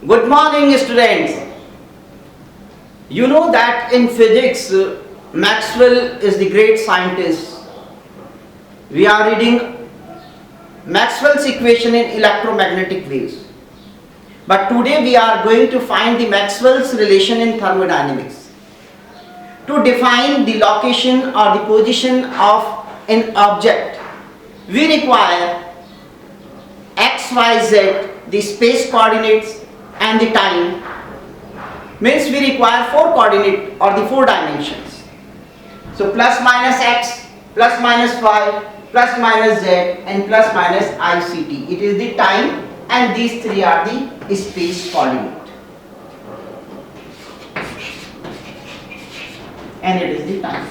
Good morning, students. You know that in physics, Maxwell is the great scientist. We are reading Maxwell's equation in electromagnetic waves. But today we are going to find the Maxwell's relation in thermodynamics. To define the location or the position of an object, we require x, y, z, the space coordinates and the time. Means we require 4 coordinate or the 4 dimensions. So plus minus x, plus minus y, plus minus z and plus minus ICT. It is the time and these 3 are the space coordinate. And it is the time.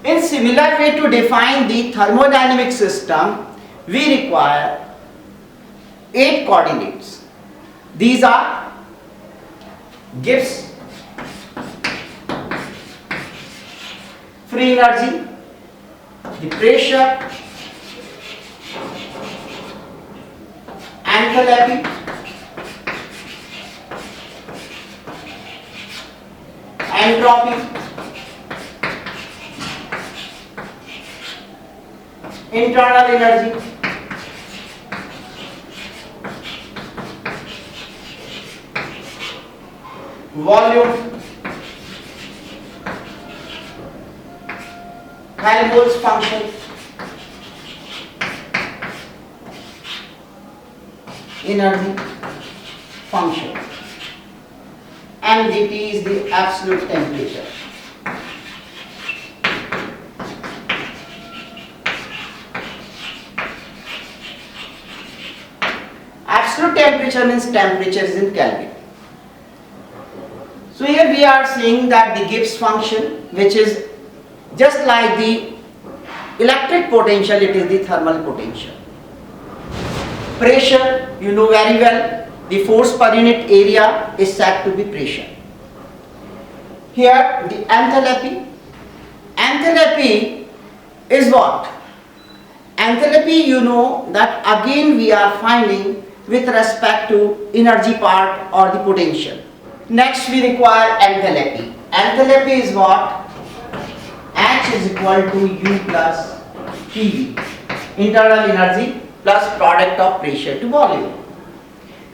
In similar way to define the thermodynamic system, we require 8 coordinates. These are Gibbs, free energy, the pressure, enthalpy, entropy, internal energy, volume, Helmholtz function, energy function, and dt is the absolute temperature. Absolute temperature means temperature is in Kelvin. So here we are seeing that the Gibbs function, which is just like the electric potential, it is the thermal potential. Pressure, you know very well, the force per unit area is said to be pressure. Here the enthalpy. Enthalpy is what? Enthalpy, you know that again we are finding with respect to energy part or the potential. Next we require enthalpy. Enthalpy is what? H is equal to U plus PV. Internal energy plus product of pressure to volume.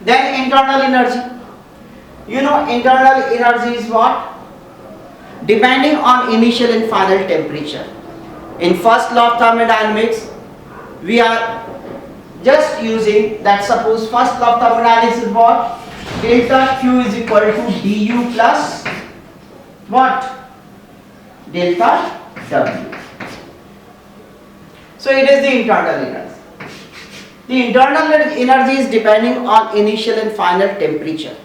Then internal energy. You know internal energy is what? Depending on initial and final temperature. In first law of thermodynamics, we are just using that. Suppose first law of thermodynamics is what? Delta Q is equal to du plus what? Delta W. So it is the internal energy. The internal energy is depending on initial and final temperature.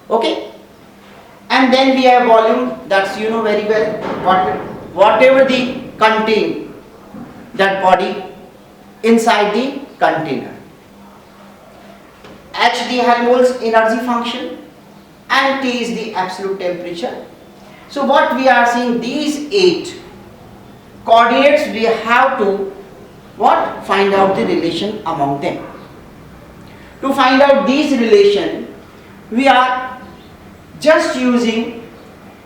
Okay? And then we have volume, that's you know very well. Whatever the contain that body inside the container. H the Helmholtz energy function and T is the absolute temperature. So what we are seeing, these 8 coordinates, we have to what? Find out the relation among them. To find out these relation, we are just using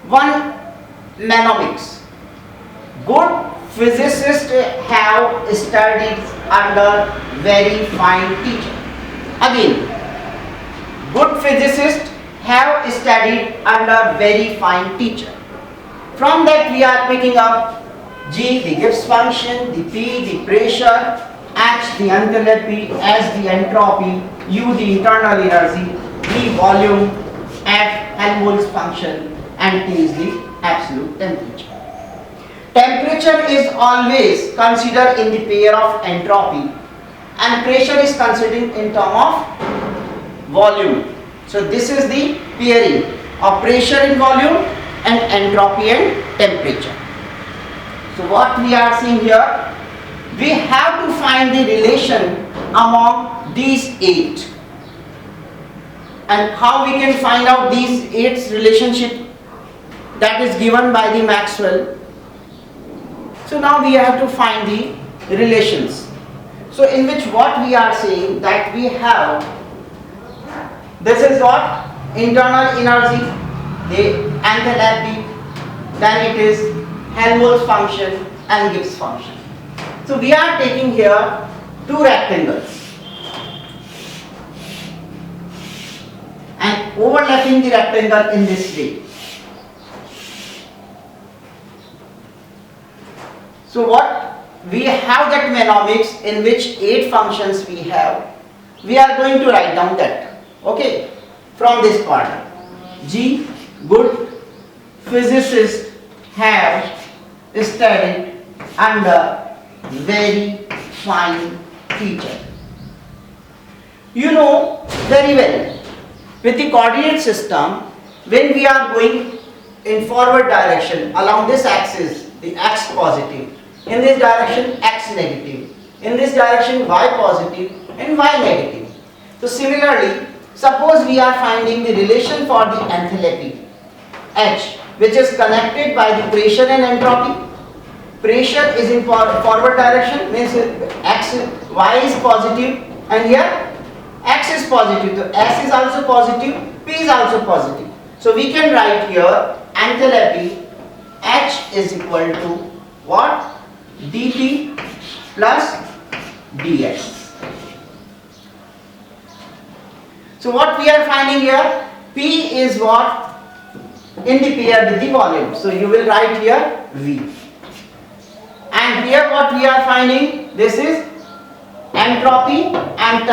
one mnemonics. Good physicists have studied under very fine teacher. Again, good physicists have studied under very fine teacher. From that we are picking up G the Gibbs function, the P the pressure, H the enthalpy, S the entropy, U the internal energy, V volume, F Helmholtz function and T is the absolute temperature. Temperature is always considered in the pair of entropy and pressure is considered in term of volume. So this is the pairing of pressure in volume and entropy and temperature. So what we are seeing here, we have to find the relation among these 8. And how we can find out these 8 relationship that is given by the Maxwell. So now we have to find the relations. So in which what we are saying that we have This is what? Internal energy, the enthalpy, then it is Helmholtz function and Gibbs function. So we are taking here two rectangles and overlapping the rectangle in this way. So what we have that mnemonics in which 8 functions we have. We are going to write down that. Okay, from this part. G, good physicists have studied under very fine teacher. You know very well, with the coordinate system, when we are going in forward direction along this axis, the x positive, in this direction x negative, in this direction y positive and y negative. So similarly, suppose we are finding the relation for the enthalpy H, which is connected by the pressure and entropy. Pressure is in forward direction, means x, y is positive, and here x is positive, so s is also positive, p is also positive. So we can write here enthalpy H is equal to what? dP plus dx. So what we are finding here? P is what? In the pair with the volume. So you will write here V. And here what we are finding? This is entropy and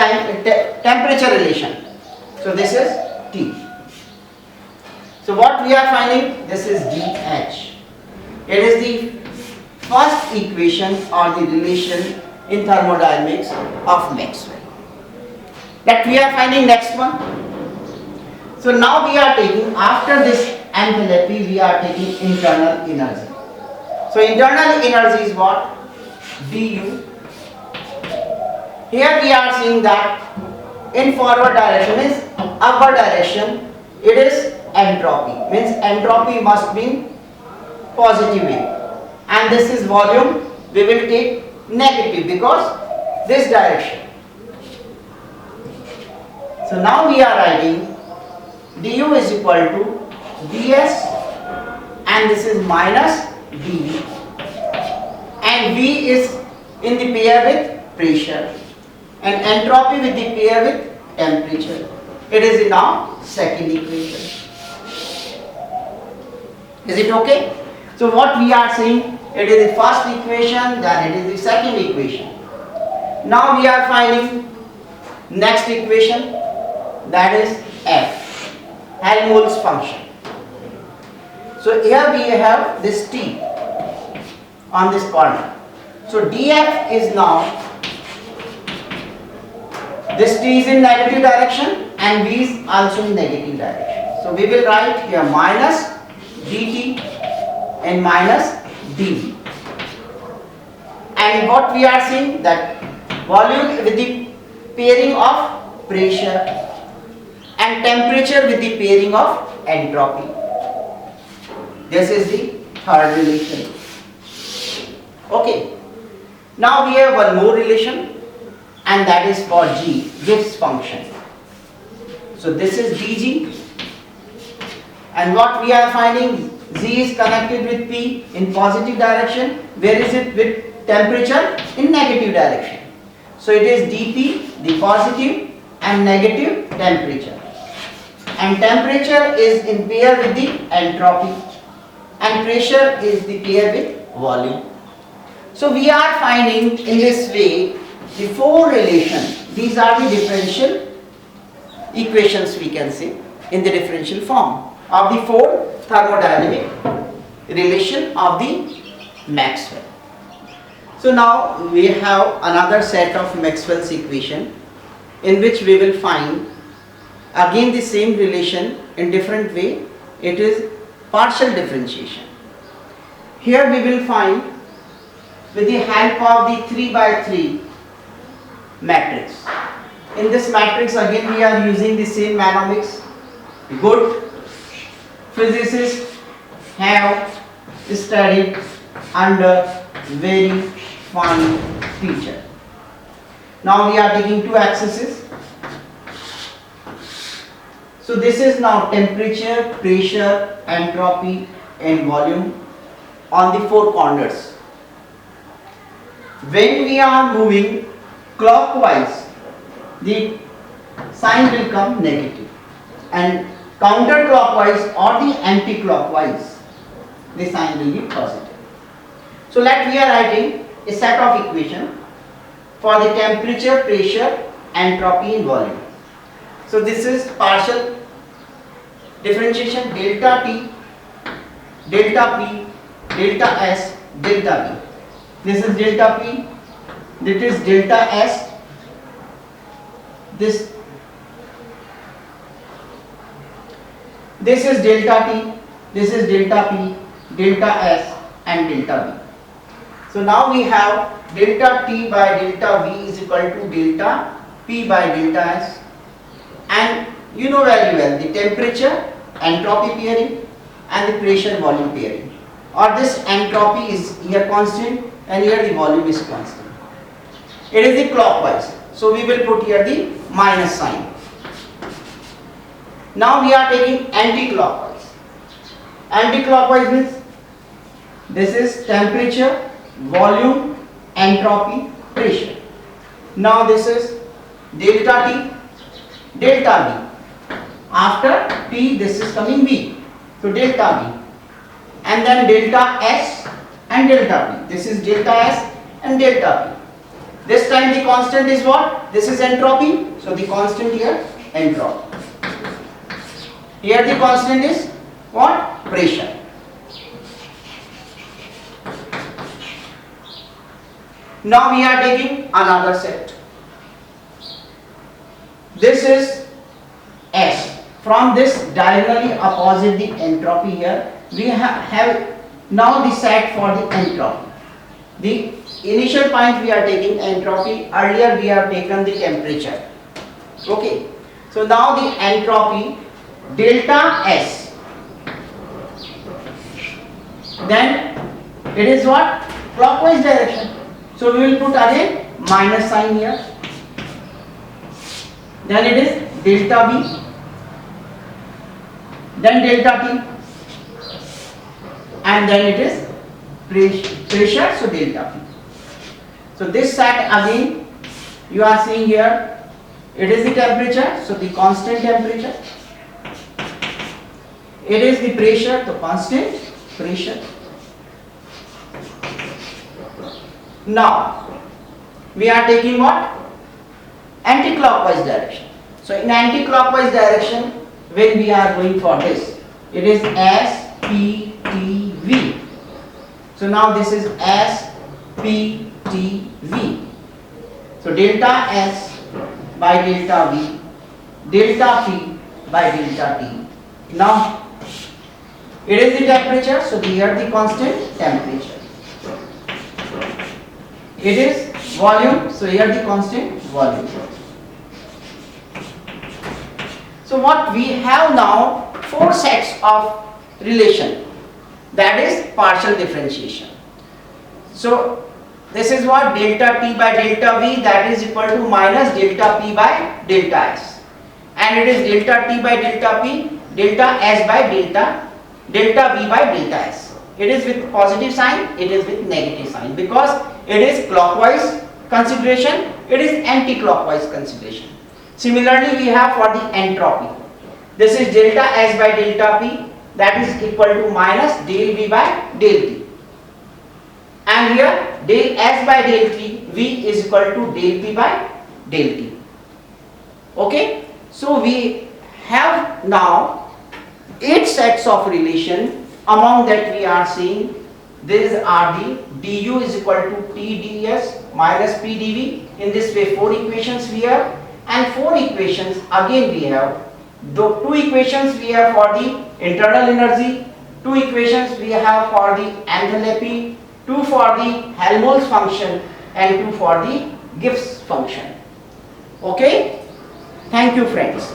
temperature relation. So this is T. So what we are finding? This is dH. It is the first equation or the relation in thermodynamics of Maxwell. That we are finding next one. So now we are taking, after this enthalpy, we are taking internal energy. So internal energy is what? du. Here we are seeing that in forward direction is upward direction, it is entropy, means entropy must be positive way, and this is volume, we will take negative because this direction. So now we are writing du is equal to ds and this is minus dv, and v is in the pair with pressure and entropy with the pair with temperature. It is in our second equation. Is it okay? So what we are saying, it is the first equation, then it is the second equation. Now we are finding next equation, that is f, Helmholtz function. So here we have this t on this corner. So df is now, this t is in negative direction and v is also in negative direction. So we will write here minus dt and minus dv. And what we are seeing, that volume with the pairing of pressure and temperature with the pairing of entropy. This is the third relation. Okay. Now we have one more relation, and that is for g, Gibbs function. So this is dg, and what we are finding, z is connected with p in positive direction. Where is it with temperature? In negative direction. So it is dp, the positive, and negative temperature. And temperature is in pair with the entropy, and pressure is the pair with volume. So we are finding in this way the four relations. These are the differential equations, we can say, in the differential form of the four thermodynamic relation of the Maxwell. So now we have another set of Maxwell's equation in which we will find again the same relation in different way. It is partial differentiation. Here we will find with the help of the 3 by 3 matrix. In this matrix again we are using the same mnemonics. Good physicists have studied under very fine teacher. Now we are taking two axes So this is now temperature, pressure, entropy and volume on the four corners. When we are moving clockwise, the sign will come negative, and counterclockwise or the anti-clockwise, the sign will be positive. So let we are writing a set of equation for the temperature, pressure, entropy and volume. So this is partial differentiation delta T, delta P, delta S, delta B. This is delta P, this is delta S, this is delta T, this is delta P, delta S and delta B. So now we have delta T by delta V is equal to delta P by delta S, and you know very well the temperature entropy pairing and the pressure volume pairing, or this entropy is here constant and here the volume is constant. It is the clockwise, so we will put here the minus sign. Now we are taking anti-clockwise. Anti-clockwise means this is temperature, volume, entropy, pressure. Now this is delta T, delta V. After T, this is coming V. So delta V. And then delta S and delta P. This is delta S and delta P. This time the constant is what? This is entropy. So the constant here, entropy. Here the constant is what? Pressure. Now we are taking another set. This is S. From this diagonally opposite the entropy here, we have now the set for the entropy. The initial point we are taking entropy, earlier we have taken the temperature. Okay. So now the entropy delta S. Then it is what? Clockwise direction. So we will put again minus sign here. Then it is delta V. Then delta T. And then it is pressure, so delta P. So this set again you are seeing here, it is the temperature, so the constant temperature. It is the pressure, the constant pressure. Now we are taking what? Anti-clockwise direction. So in anti-clockwise direction, when we are going for this, it is S, P, T, V. So now this is S, P, T, V. So delta S by delta V, delta P by delta T. Now it is the temperature, so here the constant temperature. It is volume, so here the constant volume. So what we have now, four sets of relation, that is partial differentiation. So this is what? Delta T by delta V, that is equal to minus delta P by delta S, and it is delta T by delta P, delta S by delta V by delta S. It is with positive sign, it is with negative sign, because it is clockwise consideration, it is anti-clockwise consideration. Similarly, we have for the entropy. This is delta S by delta P, that is equal to minus del V by del T. And here del S by del T, V is equal to del P by del T. Okay. So we have now 8 sets of relation. Among that we are seeing these are the du is equal to T ds minus P dV. In this way 4 equations we have, and 4 equations again we have. The 2 equations we have for the internal energy, 2 equations we have for the enthalpy, 2 for the Helmholtz function, and 2 for the Gibbs function. Okay? Thank you, friends.